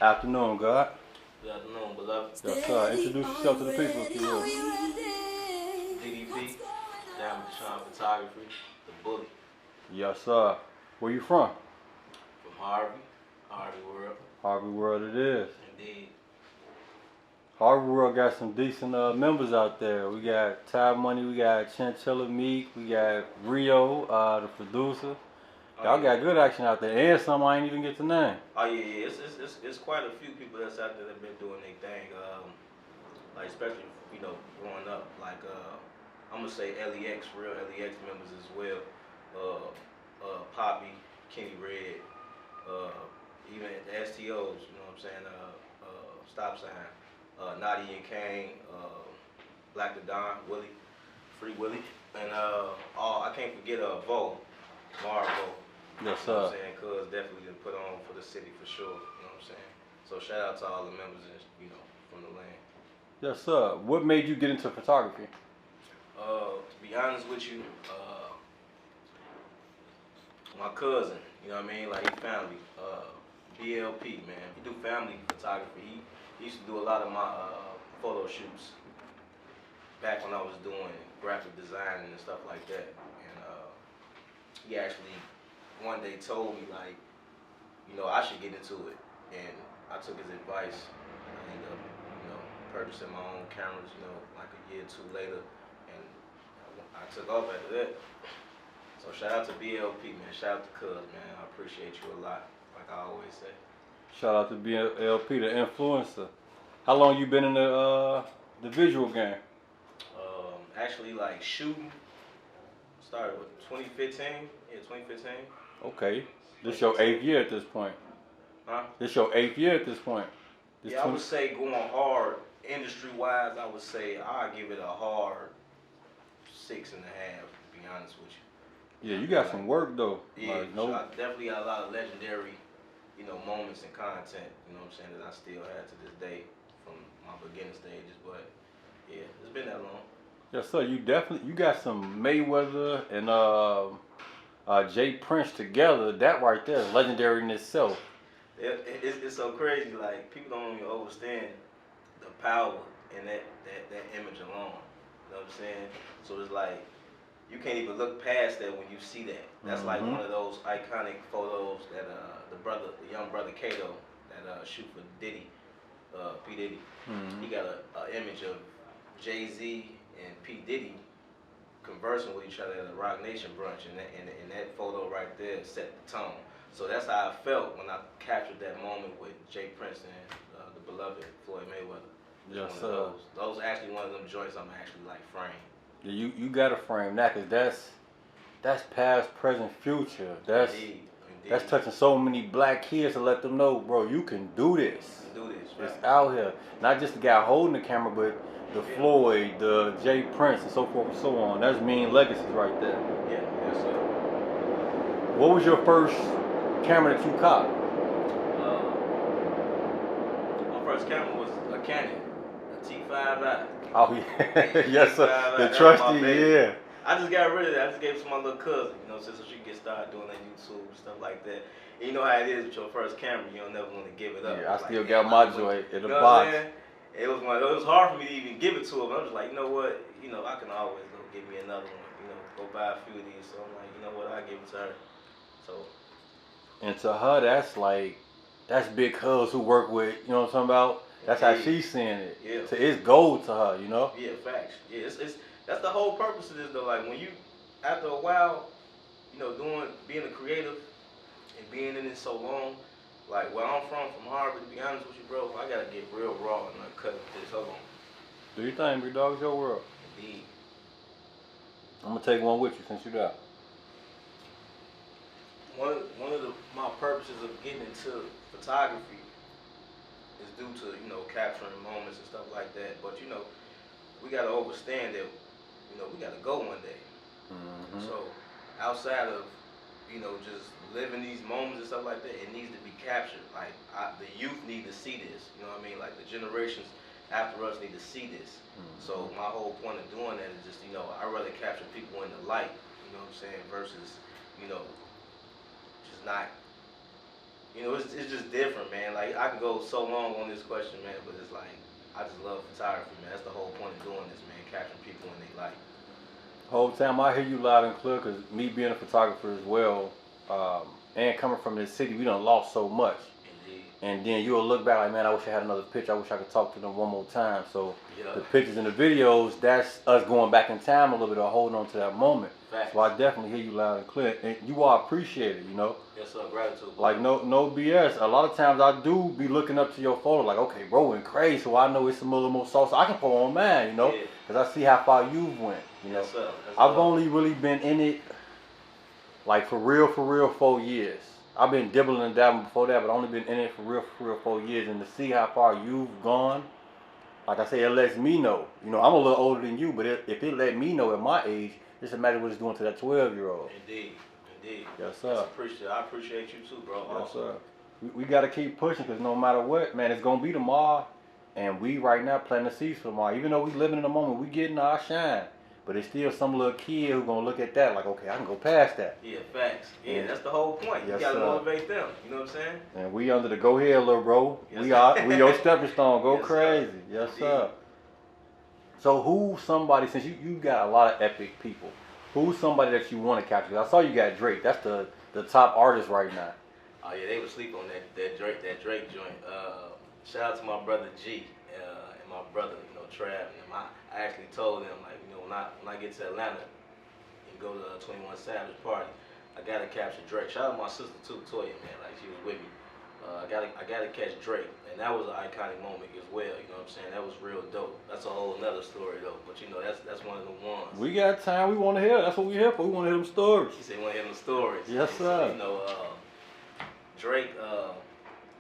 Afternoon, God. Good afternoon, beloved. Yes, sir. Introduce yourself to the people if you will. DDP, Diamond Deshon Photography, the bully Yes, sir. Where you from? from Harvey World. Harvey World it is. Indeed. Harvey World got some decent members out there. We got Ty Money, we got Chinchilla Meek, we got Rio, the producer. Y'all got good action out there, and some I ain't even get to name. Oh yeah. It's quite a few people that's out there that been doing their thing. Like especially growing up. Like I'm gonna say LEX, real LEX members as well. Poppy, Kenny Red, even the STOs. You know what I'm saying? Stop sign. Naughty and Kane, Black the Don, Willie, Free Willie, and I can't forget Marvo. Yes, You know what sir. I'm saying? Cuz definitely done put on for the city for sure. You know what I'm saying? So shout out to all the members, from the land. Yes, sir. What made you get into photography? To be honest with you, my cousin, you know what I mean? Like he family, BLP, man. He do family photography. He used to do a lot of my photo shoots back when I was doing graphic design and stuff like that. And he actually one day told me like, I should get into it. And I took his advice. I ended up, purchasing my own cameras, like a year or two later. And I took off after that. So shout out to BLP, man. Shout out to Cuz, man. I appreciate you a lot, like I always say. Shout out to BLP, the influencer. How long you been in the visual game? Actually, like shooting, started with 2015. Yeah, 2015. Okay. This your 8th year at this point. Huh? This your 8th year at this point. Yeah, I would say going hard, industry-wise, I would say I'd give it a hard 6.5, to be honest with you. Yeah, you got some work though. Yeah, like, no. I definitely got a lot of legendary, moments and content, what I'm saying, that I still have to this day from my beginning stages. But yeah, it's been that long. Yes, sir. You got some Mayweather and Jay Prince together. That right there is legendary in itself. It's so crazy. Like people don't even understand the power in that image alone. You know what I'm saying? So it's like you can't even look past that when you see that. That's like one of those iconic photos that the young brother Kato, that shoot for Diddy, P Diddy. He got an image of Jay-Z and P Diddy conversing with each other at a Rock Nation brunch, and that photo right there set the tone. So that's how I felt when I captured that moment with Jay Prince and the beloved Floyd Mayweather. Yes, sir. Those actually one of them joints I'm actually like framed. Yeah, you gotta frame that, cause that's past, present, future. Indeed. That's touching so many black kids to let them know, bro, you can do this. You can do this, right? It's out here. Not just the guy holding the camera, but the Floyd, the Jay Prince, and so forth and so on. That's mean legacies right there. Yeah, yes, sir. What was your first camera that you caught? My first camera was a Canon, a T5i. Oh yeah, yes sir. The T5i, trusty, yeah. I just got rid of that. I just gave it to my little cousin, so she could get started doing that YouTube and stuff like that. And you know how it is with your first camera, you don't never want to give it up. Yeah, I still got my joy in the box. It was hard for me to even give it to her, but I'm just like, you know what, I can always go get me another one, go buy a few of these. So I'm like, you know what, I'll give it to her. So. And to her, that's big cuz who work with, you know what I'm talking about? That's how she's seeing it. Yeah. So it's gold to her, Yeah, facts. Yeah, that's the whole purpose of this though. Like when you, after a while, being a creative and being in it so long, like where I'm from Harvard, to be honest with you, bro, I gotta get real raw and uncut with this. Hold on. Do your thing, big dog. It's your world. Indeed. I'm gonna take one with you since you got. One of my purposes of getting into photography is due to capturing moments and stuff like that. But we gotta understand that we gotta go one day. So outside of just living these moments and stuff like that, it needs to be captured. Like the youth need to see this. You know what I mean? Like the generations after us need to see this. So my whole point of doing that is just I rather capture people in the light. You know what I'm saying? Versus just not You know, it's just different, man. Like, I can go so long on this question, man, but it's like, I just love photography, man. That's the whole point of doing this, man, capturing people in their life. Whole time I hear you loud and clear, because me being a photographer as well, and coming from this city, we done lost so much. Indeed. And then you'll look back like, man, I wish I had another picture. I wish I could talk to them one more time. So Yeah. the pictures and the videos, that's us going back in time a little bit or holding on to that moment. Facts. So I definitely hear you loud and clear. And you are appreciated, you know? Yes, sir. Gratitude. Like, no BS. A lot of times I do be looking up to your photo like, okay, bro went crazy, so I know it's a little more sauce. So I can put on mine, you know? Yeah. Because I see how far you've went, you know? Yes, sir. Yes, I've sir. only really been in it, like, for real, 4 years. I've been dibbling and dabbling before that, but I've only been in it for real 4 years. And to see how far you've gone, like I say, it lets me know. You know, I'm a little older than you, but if it let me know at my age, it's a matter of what it's doing to that 12-year-old. Indeed. Indeed. Yes, sir. I appreciate you too, bro. Yes, Awesome. sir. We got to keep pushing, because no matter what, man, it's going to be tomorrow. And we right now planting the seeds for tomorrow. Even though we living in the moment, we getting our shine. But it's still some little kid who's going to look at that like, okay, I can go past that. Yeah, facts. Yeah, that's the whole point. Yes, you got to sir. motivate them. You know what I'm saying? And we under the go ahead, little bro. Yes, We your stepping stone. Go Yes, crazy. sir. Yes, Indeed. sir. So who's somebody, since you got a lot of epic people, who's somebody that you want to capture? I saw you got Drake. That's the top artist right now. Oh yeah, they would sleep on that Drake joint. Shout out to my brother G and my brother, you know, Trav. And I actually told them, like, you know, when I get to Atlanta and go to 21 Savage party, I gotta capture Drake. Shout out to my sister too, Toya, man. Like, she was with me. I gotta catch Drake, and that was an iconic moment as well. You know what I'm saying? That was real dope. That's a whole nother story though. But you know, that's one of the ones. We got time. We want to hear. That's what we here for. We want to hear them stories. She said, "Want to hear them stories?" Yes, So, sir. you know, Drake.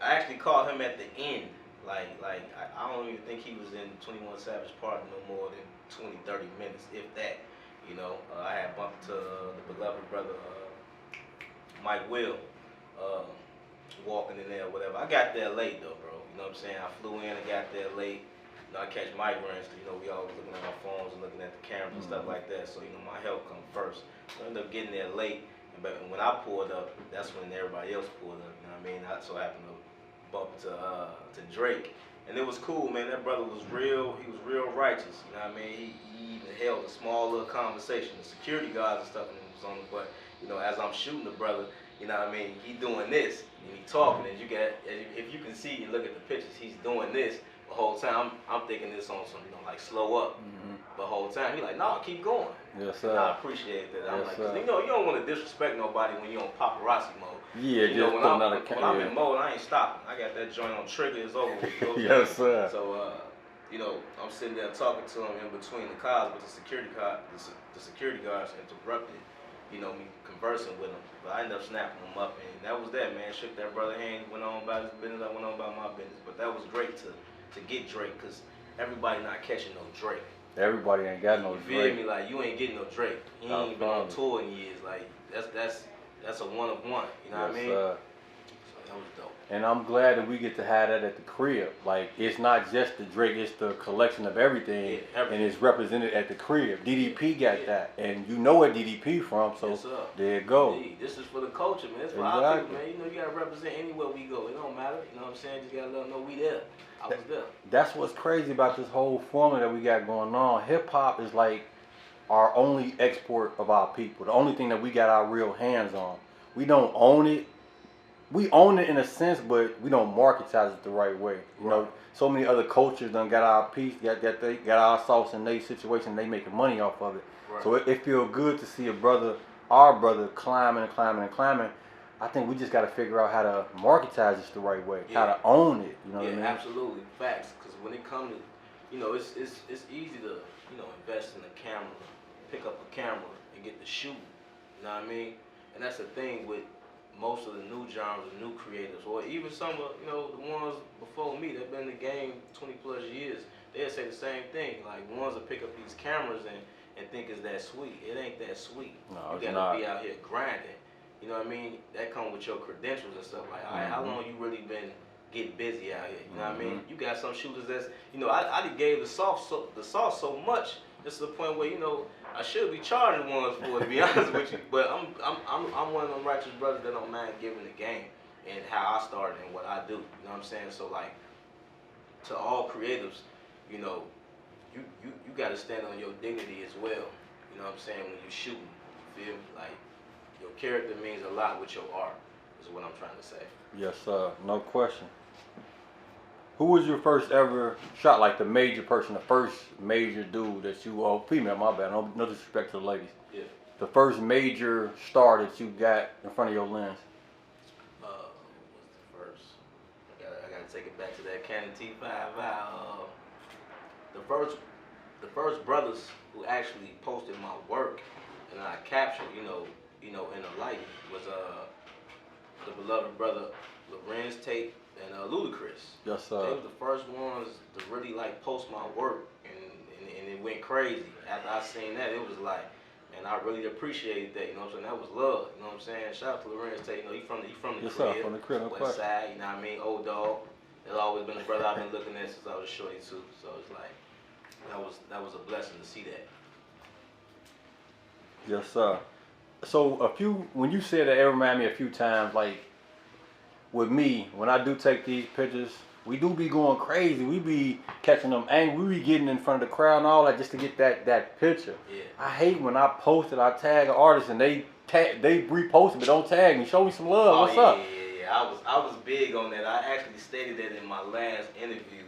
I actually called him at the end. Like I don't even think he was in 21 Savage Party no more than 20, 30 minutes, if that. You know, I had bumped into the beloved brother Mike Will. Walking in there or whatever. I got there late though, bro. You know what I'm saying? I flew in and got there late. You know, I catch migraines because, you know, we always looking at our phones and looking at the cameras and stuff like that. So, you know, my health comes first. So I ended up getting there late. But when I pulled up, that's when everybody else pulled up. You know what I mean? I so happened to bump to Drake. And it was cool, man. That brother was real. He was real righteous. You know what I mean? He even held a small little conversation. The security guards and stuff was on the but, you know, as I'm shooting the brother, you know what I mean? He doing this, and he talking, and if you can see and look at the pictures, he's doing this the whole time. I'm thinking this on some, you know, like slow up the whole time. He like, nah, keep going. Yes, And sir. I appreciate that. I'm Yes, like, sir. 'cause, you know, you don't want to disrespect nobody when you're on paparazzi mode. Yeah, You know, just when putting out a I'm in mode, I ain't stopping. I got that joint on trigger. It's over with. You know? Yes, sir. So, you know, I'm sitting there talking to him in between the cars, but the security guards interrupted, you know, me conversing with him. But I ended up snapping him up, and that was that, man. Shook that brother hand, went on about his business, I went on about my business. But that was great to get Drake, because everybody not catching no Drake. Everybody ain't got no You feel Drake. me? Like, you ain't getting no Drake. He I ain't been on promise. tour in years. Like, that's a one of one. You know what I mean? Sir. So that was dope. And I'm glad that we get to have that at the crib. Like, it's not just the Drake, it's the collection of everything, Yeah, everything. and it's represented at the crib. DDP got that, and you know where DDP from, so Yes, sir. there it go. Indeed. This is for the culture, man. It's for our Exactly. people, man. You know, you gotta represent anywhere we go. It don't matter. You know what I'm saying? Just gotta let them know we there. I was there. That's what's crazy about this whole formula that we got going on. Hip hop is like our only export of our people. The only thing that we got our real hands on. We don't own it. We own it in a sense, but we don't marketize it the right way. You know, so many other cultures done got our piece, got our sauce in their situation. They making money off of it. Right. So it feels good to see our brother, climbing and climbing and climbing. I think we just got to figure out how to marketize this the right way, how to own it. You know what I mean? Absolutely, facts. Because when it comes to, you know, it's easy to, you know, invest in a camera, pick up a camera and get to shoot. You know what I mean? And that's the thing with most of the new genres, the new creators, or even some of, you know, the ones before me that been in the game 20 plus years. They'll say the same thing. Like, ones that pick up these cameras and think it's that sweet. It ain't that sweet. No, you gotta be out here grinding. You know what I mean? That come with your credentials and stuff. Like, all right, how long you really been getting busy out here? You know what I mean? You got some shooters that's, you know, I done gave the sauce so much, just to the point where, you know, I should be charging ones for it, to be honest with you. But I'm one of them righteous brothers that don't mind giving the game. and how I started and what I do. You know what I'm saying? So like, to all creatives, you know, you got to stand on your dignity as well. You know what I'm saying? When you shooting, you feel me? Like, your character means a lot with your art. Is what I'm trying to say. Yes, sir. No question. Who was your first ever shot, like the major person, the first major dude that you, female, my bad, no disrespect to the ladies. Yeah. The first major star that you got in front of your lens? What was the first? I gotta take it back to that Canon T5. The first brothers who actually posted my work and I captured, you know, in the light was the beloved brother Lorenz Tate and Ludacris. Yes, sir. They were the first ones to really like post my work, and it went crazy. After I seen that, it was like, and I really appreciated that. You know what I'm saying? That was love. You know what I'm saying? Shout out to Lorenz Tate. You know, he from the Yes, crib, sir, from the crib, no West question. Side. You know what I mean? Old dog. There's always been a brother I've been looking at since I was shorty too. So it's like that was a blessing to see that. Yes, sir. So when you said that, it reminded me a few times, like with me, when I do take these pictures, we do be going crazy. We be catching them angry. We be getting in front of the crowd and all that just to get that picture. Yeah. I hate when I post it, I tag an artist and they repost it, but don't tag me. Show me some love. What's up? Yeah. I was big on that. I actually stated that in my last interview.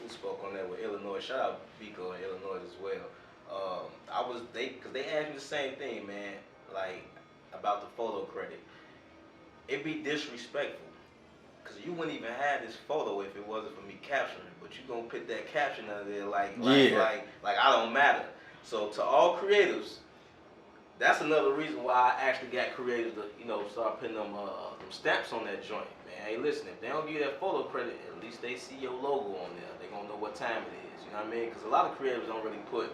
Who spoke on that with Illinois? Shout out Vico in Illinois as well. Because they asked me the same thing, man. Like about the photo credit. It'd be disrespectful. Cause you wouldn't even have this photo if it wasn't for me capturing it. But you gonna put that caption under there like I don't matter. So to all creatives, that's another reason why I actually got creators to, you know, start putting them stamps on that joint. Man, hey, listen, if they don't give you that photo credit, at least they see your logo on there. They gonna know what time it is. You know what I mean? Cause a lot of creators don't really put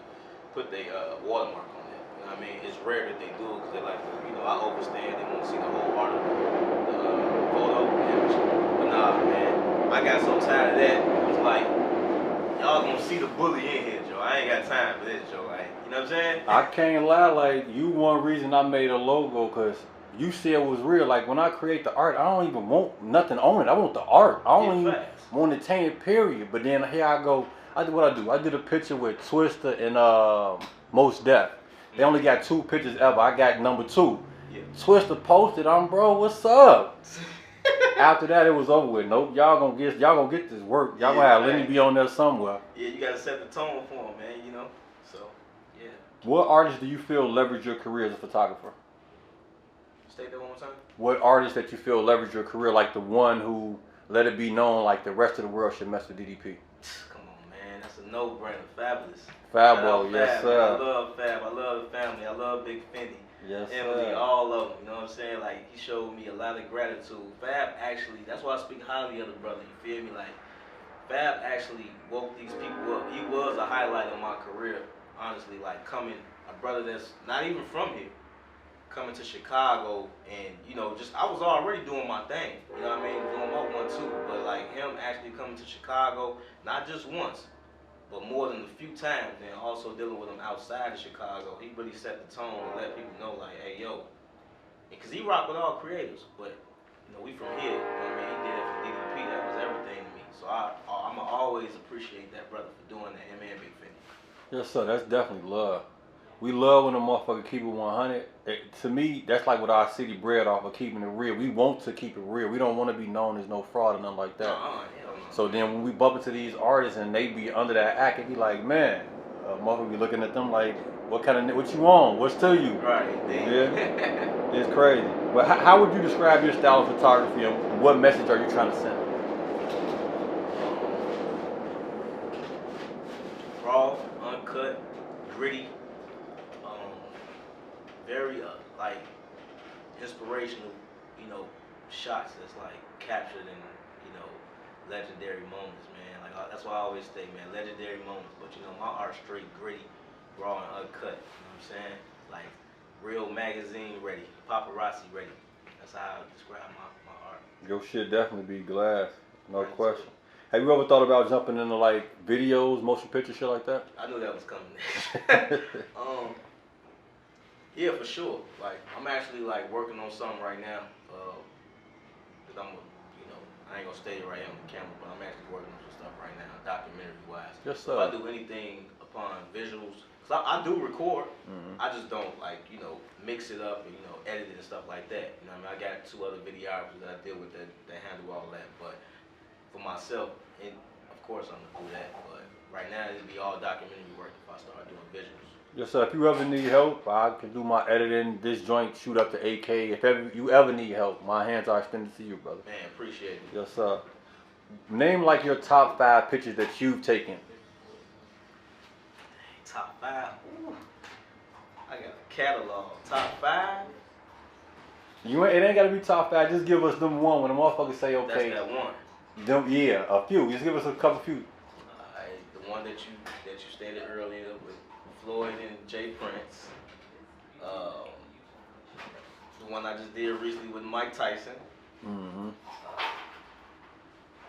their watermark on there. You know what I mean? It's rare that they do it because they like, you know, I overstand. They want to see the whole article, the photo, image. But nah, man, I got so tired of that. It was like, y'all gonna see the bully in here, Joe. I ain't got time for this, Joe. Like, you know what I'm saying? I can't lie, like you one reason I made a logo because you said it was real. Like when I create the art, I don't even want nothing on it. I want the art. I don't even want it tainted, period. But then here I go. I did what I do. I did a picture with Twista and Most Def. They only got 2 pictures ever. I got number 2. Yeah. Twista posted, bro, what's up? After that, it was over with. Nope, y'all gonna get this work. Y'all gonna have Lenny Bee on there somewhere. Yeah, you gotta set the tone for them, man. You know. So, yeah. What artists do you feel leverage your career as a photographer? State that one more time. What artists that you feel leverage your career, like the one who let it be known, like the rest of the world should mess with DDP? Come on, man. That's a no-brainer. Fabolous. Fabolous, yes, sir. I love Fab. I love the family. I love Big Fendi. Yes, Emily, sir. all of them. You know what I'm saying? Like, he showed me a lot of gratitude. Fab actually, that's why I speak highly of the brother. You feel me? Like, Fab actually woke these people up. He was a highlight of my career, honestly. Like, a brother that's not even from here, coming to Chicago, and, you know, I was already doing my thing. You know what I mean? Doing my 1-2. But, like, him actually coming to Chicago, not just once, but more than a few times, and also dealing with them outside of Chicago, he really set the tone and let people know, like, hey, yo. Because he rocked with all creators, but, you know, we from here. You know what I mean? He did it for DDP. That was everything to me. So I'm going to always appreciate that brother for doing that, him and Big Fendi. Yes, sir. That's definitely love. We love when a motherfucker keep it 100. To me, that's like what our city bred off of keeping it real. We want to keep it real. We don't want to be known as no fraud or nothing like that. Hell no. So then when we bump into these artists and they be under that act, it be like, man, motherfucker be looking at them like, what you on? What's to you? Right. Yeah. It's crazy. But how would you describe your style of photography and what message are you trying to send? Raw, uncut, gritty, very like inspirational, you know, shots that's like captured in, you know, legendary moments, man. Like that's why I always say, man, legendary moments. But you know, my art's straight gritty, raw and uncut. You know what I'm saying? Like real magazine ready, paparazzi ready. That's how I describe my art. Your shit definitely be glass, no question. Have you ever thought about jumping into like videos, motion picture, shit like that? I knew that was coming. Yeah, for sure. Like I'm actually like working on something right now. because I ain't gonna stay right here on the camera, but I'm actually working on some stuff right now, documentary-wise. Yes, So sir. if I do anything upon visuals, because I do record, I just don't mix it up and edit it and stuff like that. You know what I mean? I got 2 other videographers that I deal with that handle all that. But for myself, of course I'm gonna do that. But right now it'll be all documentary work if I start doing visuals. Yes, sir. If you ever need help, I can do my editing. This joint shoot up to 8K. If you ever need help, my hands are extended to you, brother. Man, appreciate it. Yes, sir. Name like your top 5 pictures that you've taken. Top 5? Ooh. I got a catalog. Top 5? It ain't gotta be top 5. Just give us them one when the motherfuckers say okay. That's that one. Yeah, a few. Just give us a couple few. The one that you stated earlier with Floyd and Jay Prince. The one I just did recently with Mike Tyson.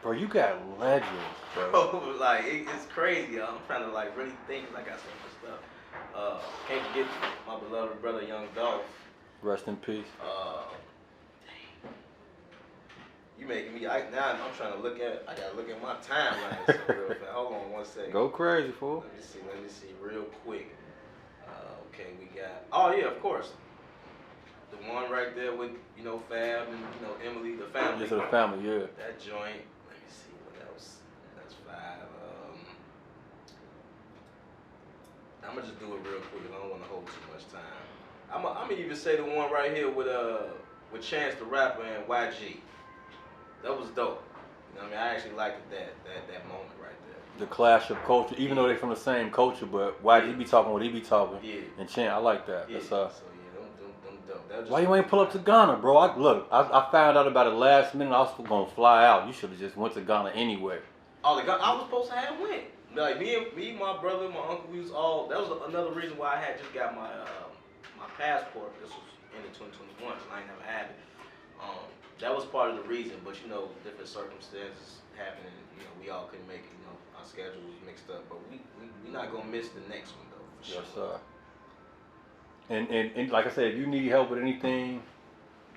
Bro, you got legends, bro. It's crazy. I'm trying to really think. I got so much stuff. Can't forget my beloved brother, Young Dolph. Rest in peace. You making me. Now I'm trying to look at. I gotta look at my timeline. So real fast. Hold on one second. Go crazy, fool. Let me see, real quick. Okay, we got. Oh yeah, of course. The one right there with Fab and Emily, the family. Just the family, yeah. That joint. Let me see what else. That's 5. I'm gonna just do it real quick. I don't want to hold too much time. I'm gonna even say the one right here with Chance the Rapper and YG. That was dope. You know what I mean? I actually liked that moment right there. The clash of culture, even though they from the same culture, but YG be talking what he be talking. Yeah. And Chant, I like that. Yeah. That's So them dope. Why you ain't pull up to Ghana, bro? I found out about it last minute. I was gonna fly out. You should have just went to Ghana anyway. Oh, I was supposed to have went. Like me, my brother, my uncle, we was all. That was another reason why I had just got my my passport. This was in 2021, so I ain't never had it. That was part of the reason, but different circumstances happened, and we all couldn't make it. Our schedules was mixed up, but we not gonna miss the next one though. For Yes, sure. sir. And like I said, if you need help with anything,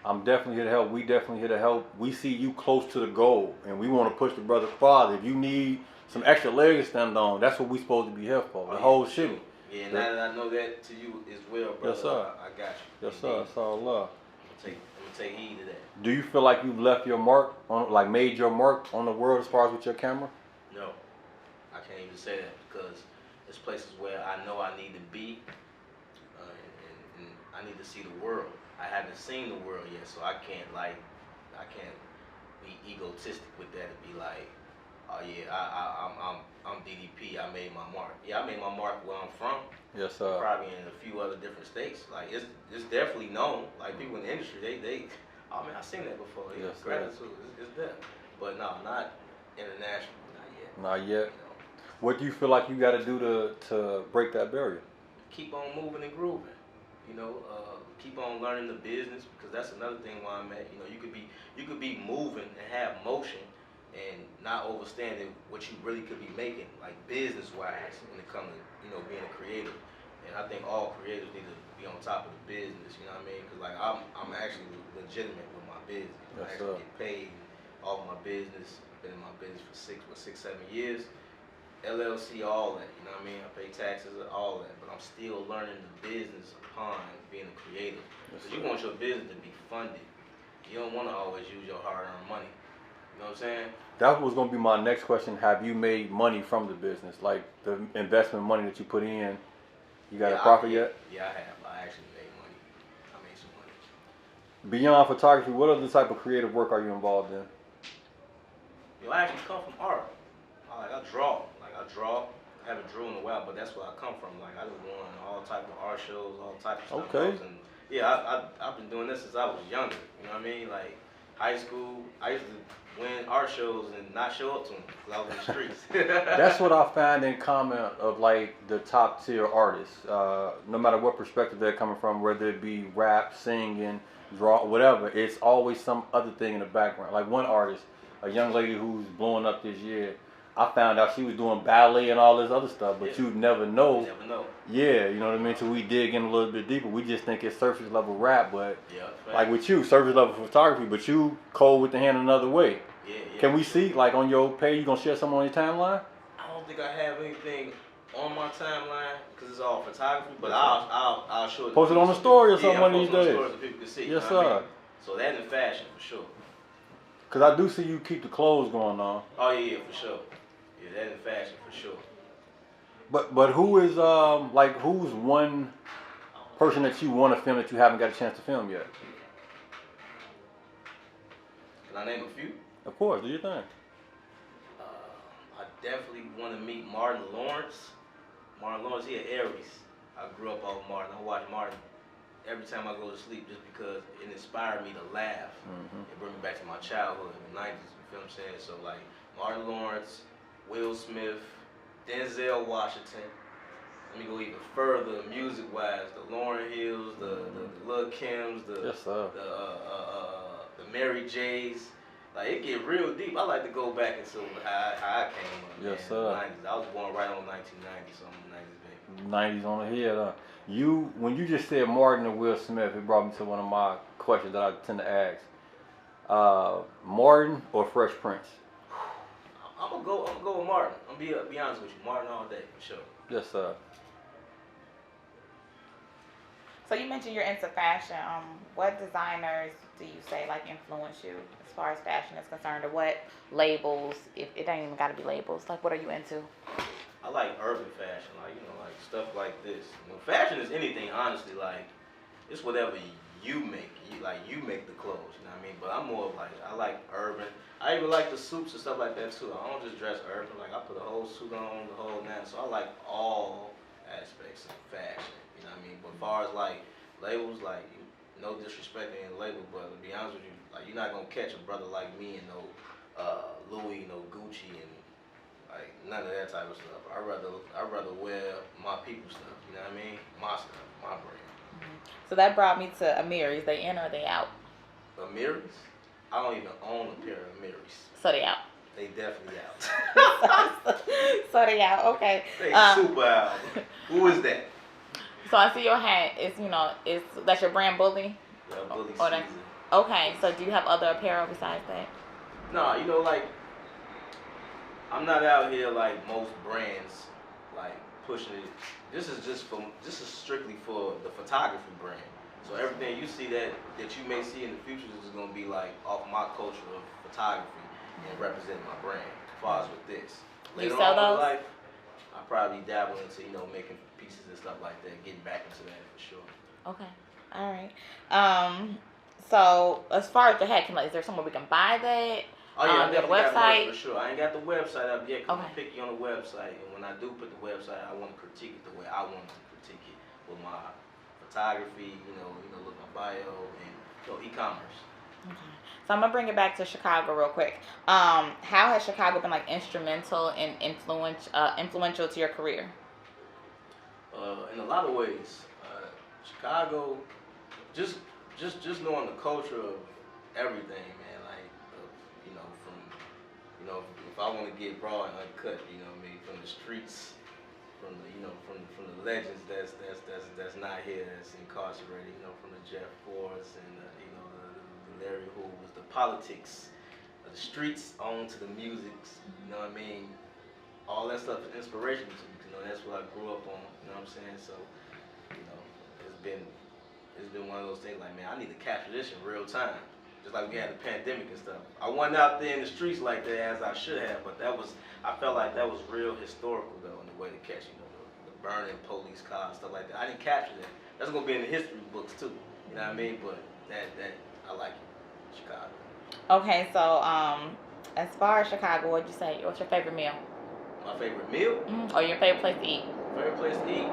I'm definitely here to help. We definitely here to help. We see you close to the goal, and we want to push the brother farther. If you need some extra legs to stand on, that's what we supposed to be here for. The whole shit. Yeah, now that I know that to you as well, brother. Yes, sir. I got you. Yes, sir. It's all love. I'm gonna take heed of that. Do you feel like you've left your mark on, made your mark on the world as far as with your camera? No, I can't even say that because there's places where I know I need to be, and I need to see the world. I haven't seen the world yet, so I can't be egotistic with that and be like, oh yeah, I'm DDP. I made my mark. Yeah, I made my mark where I'm from. Yes, sir. Probably in a few other different states. It's definitely known. People in the industry, they oh man, I've seen that before. Yeah, yes, gratitude. It's them. But no, not international. Not yet. Not yet. What do you feel like you got to do to break that barrier? Keep on moving and grooving. Keep on learning the business, because that's another thing where I'm at. You could be moving and have motion and not understanding what you really could be making, business wise, when it comes to being a creative. And I think all creators need to be on top of the business. You know what I mean? Because I'm actually legitimate with my business. Yes, I actually sir. get paid off my business. Been in my business for 7 years. LLC, all that. You know what I mean? I pay taxes, all that. But I'm still learning the business upon being a creative. Because you want your business to be funded. You don't want to always use your hard-earned money. You know what I'm saying? That was going to be my next question. Have you made money from the business? Like the investment money that you put in, you got a profit yet? Yeah, I have. I actually made money. I made some money. Beyond photography, what other type of creative work are you involved in? I actually come from art. I draw. I haven't drawn in a while, but that's where I come from. I just won all type of art shows, all type of stuff. Okay. And yeah, I've been doing this since I was younger. You know what I mean? High school, I used to win art shows and not show up to them because I was in the streets. That's what I find in common of the top tier artists. No matter what perspective they're coming from, whether it be rap, singing, draw, whatever, it's always some other thing in the background. Like one artist, a young lady who's blowing up this year, I found out she was doing ballet and all this other stuff, but you never know. You never know. Yeah, you know what I mean? Till we dig in a little bit deeper. We just think it's surface level rap, but Yeah, like with you, surface level photography, but you cold with the hand another way. Yeah, yeah. Can we see, like on your page, you gonna share something on your timeline? I don't think I have anything on my timeline because it's all photography, but I'll show it. Post it on the story or something one of these days. Stories so people can see. Yes, you know what I sir. mean? So that in fashion for sure. Cause I do see you keep the clothes going on. Oh yeah, for sure. Yeah, that in fashion for sure. But who is like who's one person that you want to film that you haven't got a chance to film yet? Can I name a few? Of course, do your thing. I definitely want to meet Martin Lawrence. Martin Lawrence, he an Aries. I grew up off Martin. I watch Martin every time I go to sleep just because it inspired me to laugh. It brought me back to my childhood in the 90s, you feel what I'm saying? So like Martin Lawrence, Will Smith, Denzel Washington. Let me go even further music-wise, the Lauryn Hills, the Lil Kims, the Mary J's. Like it get real deep. I like to go back into how I came up. Yes, man, sir. The 90s. I was born right on 1990, so I'm a 90s baby. 90s on the head. When you just said Martin and Will Smith, it brought me to one of my questions that I tend to ask. Martin or Fresh Prince? I'm gonna go with Martin. I'm gonna be honest with you, Martin all day for sure. Yes, sir. So you mentioned you're into fashion. What designers do you say like influence you as far as fashion is concerned, or what labels? If it ain't even got to be labels, like what are you into? I like urban fashion, like like stuff like this. Fashion is anything, honestly. Like it's whatever you make. You make the clothes. You know what I mean? But I'm more of like I like urban. I even like the suits and stuff like that too. I don't just dress urban. Like I put a whole suit on, the whole nine. So I like all aspects of fashion. You know what I mean? But as far as like labels, like no disrespect to any label, but to be honest with you, like you're not gonna catch a brother like me in no Louis, no Gucci, and like none of that type of stuff. I'd rather wear my people stuff. You know what I mean? My stuff, my brand. So that brought me to Amiris. They in or they out? Amiris? I don't even own a pair of Amiris. So they out. They definitely out. So they out. Okay. They super out. Who is that? So I see your hat. That's your brand, Bully. Yeah, Bully Or season. Okay. So do you have other apparel besides that? No, like I'm not out here like most brands, like pushing it. This is strictly for the photography brand. So everything you see that you may see in the future is gonna be like off my culture of photography and representing my brand. As far as with this, You sell those? In life, I probably dabble into making pieces and stuff like that, getting back into that for sure. Okay. All right. So as far as the hat, is there somewhere we can buy that? Oh yeah, I the definitely got website. merch for sure. I ain't got the website up yet because Okay. I'm picky on the website, and when I do put the website, I want to critique it the way I want to critique it with my photography, look my bio and e-commerce. Okay. So I'm gonna bring it back to Chicago real quick. How has Chicago been like instrumental and influential to your career? In a lot of ways, Chicago, just knowing the culture of everything, man. Like, if I want to get raw and uncut, from the streets, from the legends that's not here, that's incarcerated, from the Jeff Fords and the Larry Hoovers, the politics of the streets on to the music, you know what I mean? All that stuff is inspiration to me. That's what I grew up on. You know what I'm saying? So, it's been one of those things like, man, I need to capture this in real time. Just like we had the pandemic and stuff. I wasn't out there in the streets like that as I should have, but I felt like that was real historical though in the way to catch, the burning police cars, stuff like that. I didn't capture that. That's gonna be in the history books too. You know what I mean? But that I like it. Chicago. Okay, so as far as Chicago, what'd you say? What's your favorite meal? My favorite meal? Or your favorite place to eat? Favorite place to eat?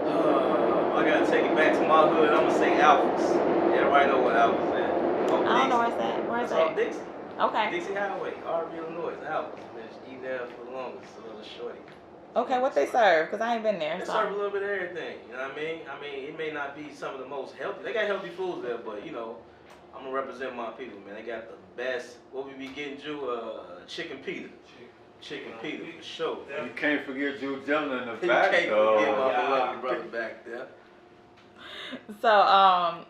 I gotta take it back to my hood. I'm gonna say Alphas. Everybody know what Alphas is. I don't know where's that. Where's that? Dixie. Okay. Dixie Highway, Harvey, Illinois. Alphas. Been eating there for the longest. It's a little shorty. Okay, what they serve? Because I ain't been there. They so. serve a little bit of everything. You know what I mean? I mean, it may not be some of the most healthy. They got healthy foods there, but I'm gonna represent my people, man. They got the best. What we be getting, Jew? Chicken pita. Chicken Peter for sure. You can't forget Jude Dillon in the You back, can't though. forget my beloved brother back there. So,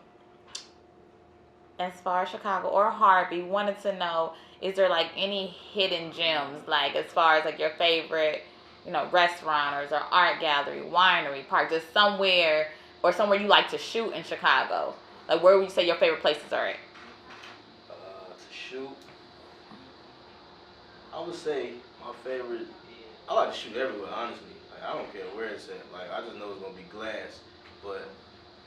as far as Chicago or Harvey, wanted to know, is there like any hidden gems, like as far as like your favorite, you know, restaurant or art gallery, winery, park, just somewhere you like to shoot in Chicago? Like, where would you say your favorite places are at? To shoot, I would say my favorite. I like to shoot everywhere, honestly. Like, I don't care where it's at. Like, I just know it's gonna be glass, but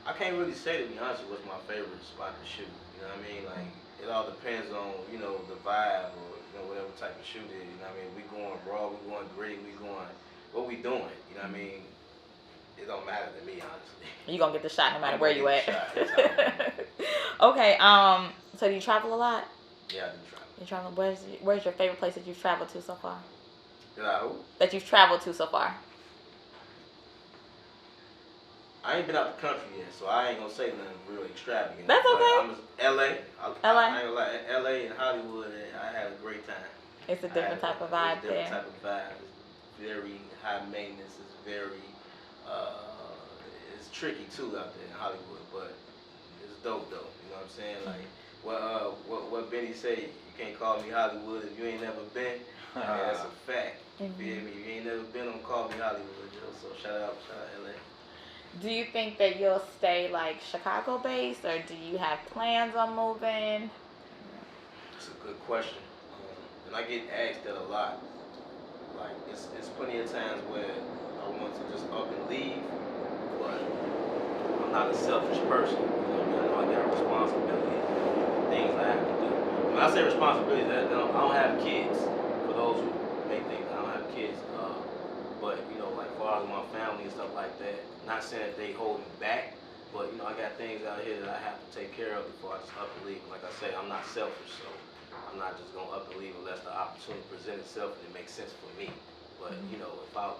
I can't really say, to be honest, what's my favorite spot to shoot. You know what I mean? Like, it all depends on, you know, the vibe or, you know, whatever type of shoot it is. You know what I mean? We going raw, we going gritty, we going, what we doing? You know what I mean? It don't matter to me, honestly. You gonna get the shot no matter where you at. Shot, okay. So do you travel a lot? Yeah, I do travel. You travel. Where's your favorite place that you've traveled to so far? Did I who? That you've traveled to so far. I ain't been out the country yet, so I ain't gonna say nothing real extravagant. That's okay. I'm just LA. LA. I ain't gonna lie. LA and Hollywood, I had a great time. It's a different type of vibe there. Different type of vibe. It's very high maintenance. It's very, it's tricky too out there in Hollywood, but it's dope though. You know what I'm saying? Like what Benny say, you can't call me Hollywood if you ain't never been. I mean, that's a fact. You feel me? You ain't never been on Call Me Hollywood, yo. So shout out LA. Do you think that you'll stay like Chicago based, or do you have plans on moving? That's a good question. And I get asked that a lot. Like, it's plenty of times where I want to just up and leave, but I'm not a selfish person. You know what I mean? I know I got responsibilities, things I have to do. When I say responsibilities, I don't have kids. For those who may think I don't have kids, but you know, like far as my family and stuff like that. Not saying that they hold me back, but you know, I got things out here that I have to take care of before I just up and leave. Like I say, I'm not selfish, so I'm not just gonna up and leave unless the opportunity presents itself and it makes sense for me. But you know, if I was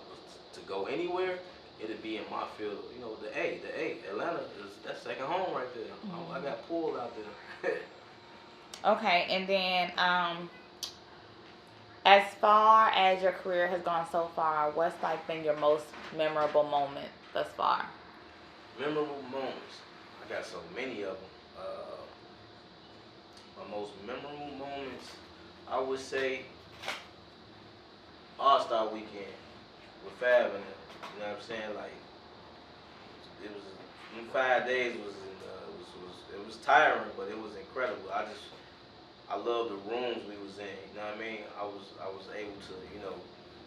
to go anywhere, it'd be in my field. You know, the A. Atlanta that's second home right there. I got pool out there. Okay, and then as far as your career has gone so far, what's like been your most memorable moment thus far? Memorable moments. I got so many of them. My most memorable moments, I would say, All-Star Weekend with Fab in it. You know what I'm saying? Like, it was, in 5 days it was tiring, but it was incredible. I love the rooms we was in. You know what I mean? I was able to, you know,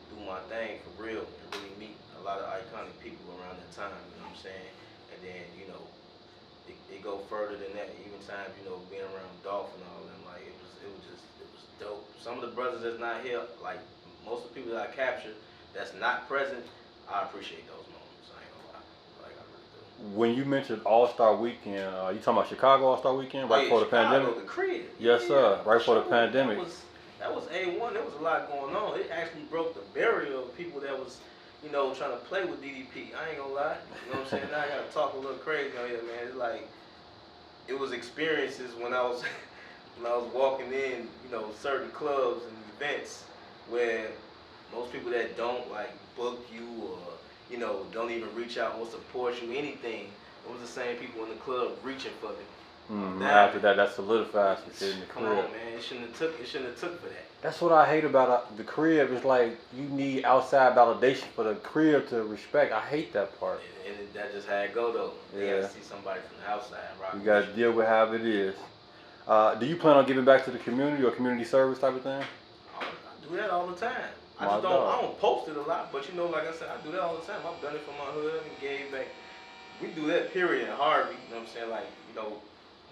do my thing for real and really meet a lot of iconic people around that time. You know what I'm saying? And then, you know, it go further than that. Even times, you know, being around Dolph and all them, like it was dope. Some of the brothers that's not here, like most of the people that I captured that's not present, I appreciate those moments. I ain't gonna lie. Like I really do. When you mentioned All-Star Weekend, you talking about Chicago All-Star Weekend right before the pandemic? The crib. Yes, sir. Right before the pandemic. That was A1. There was a lot going on. It actually broke the barrier of people that was, you know, trying to play with DDP. I ain't gonna lie. You know what I'm saying? Now I gotta talk a little crazy on here, man. It's like, it was experiences when I was walking in, you know, certain clubs and events where most people that don't like book you or, you know, don't even reach out or support you, anything, it was the same people in the club reaching for me. After that solidifies some shit in the crib. Come on, man. It shouldn't have took for that. That's what I hate about the crib. It's like you need outside validation for the crib to respect. I hate that part. And that just how it go though. You gotta see somebody from the outside, right? You gotta deal with how it is. Do you plan on giving back to the community or community service type of thing? I do that all the time. I don't post it a lot, but you know, like I said, I do that all the time. I've done it for my hood and gave back. We do that period in Harvey, you know what I'm saying? Like, you know,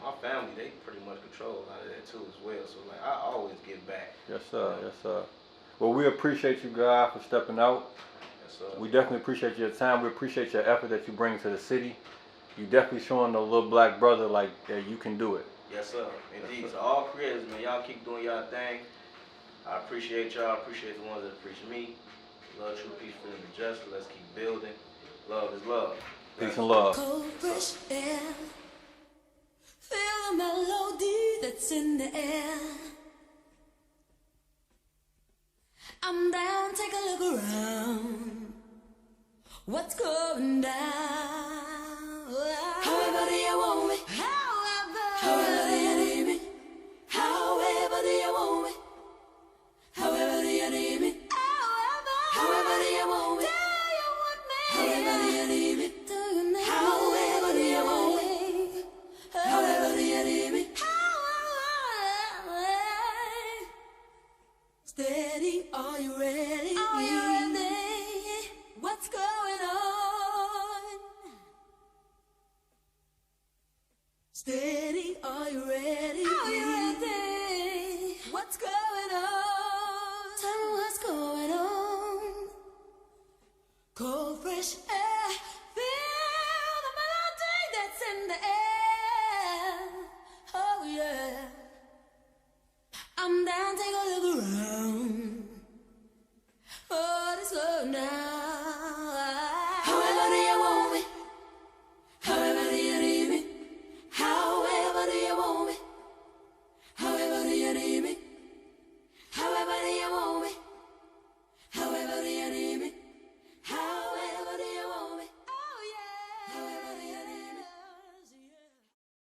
my family, they pretty much control a lot of that too as well. So like, I always give back. Yes, sir. Yes, sir. Well, we appreciate you guys for stepping out. Yes, sir. We definitely appreciate your time. We appreciate your effort that you bring to the city. You definitely showing the little black brother like that you can do it. Yes, sir. Indeed. Yes, sir. So all creators, man, y'all keep doing y'all thing. I appreciate y'all. I appreciate the ones that appreciate me. Love, truth, peace, freedom, and justice. Let's keep building. Love is love. Peace and love. Cold, fresh air. Feel the melody that's in the air. I'm down, take a look around. What's going down? However do you want me? However do you need me? However do you want me? However do you need me? However do you want me? However do you need me? However do you want me? However do you need me? Steady, are you ready? Are you ready? What's going on? Steady, are you ready? Are you ready? What's going on? Tell me what's going on. Cold, fresh air, feel the melody that's in the air. Oh yeah. I'm down, take a look around. What is going on? However do you want me?